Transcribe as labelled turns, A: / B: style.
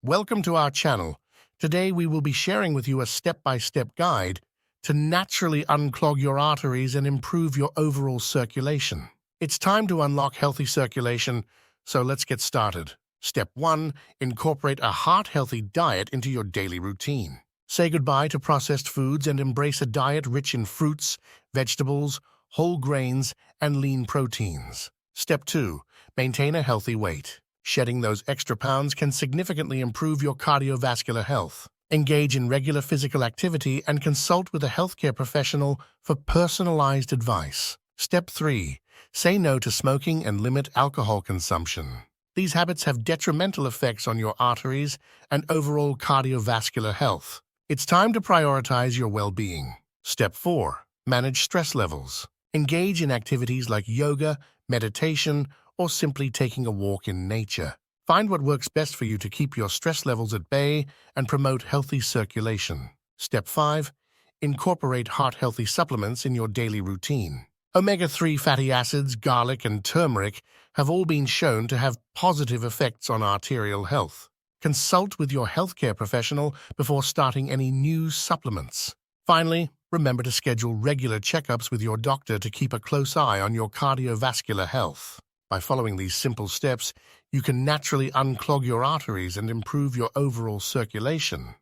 A: Welcome to our channel. Today we will be sharing with you a step-by-step guide to naturally unclog your arteries and improve your overall circulation. It's time to unlock healthy circulation, so let's get started. Step 1. Incorporate a heart-healthy diet into your daily routine. Say goodbye to processed foods and embrace a diet rich in fruits, vegetables, whole grains, and lean proteins. Step 2. Maintain a healthy weight. Shedding those extra pounds can significantly improve your cardiovascular health. Engage in regular physical activity and consult with a healthcare professional for personalized advice. Step 3. Say no to smoking and limit alcohol consumption. These habits have detrimental effects on your arteries and overall cardiovascular health. It's time to prioritize your well-being. Step 4. Manage stress levels. Engage in activities like yoga, meditation, or simply taking a walk in nature. Find what works best for you to keep your stress levels at bay and promote healthy circulation. Step 5. Incorporate heart-healthy supplements in your daily routine. Omega-3 fatty acids, garlic, and turmeric have all been shown to have positive effects on arterial health. Consult with your healthcare professional before starting any new supplements. Finally, remember to schedule regular checkups with your doctor to keep a close eye on your cardiovascular health. By following these simple steps, you can naturally unclog your arteries and improve your overall circulation.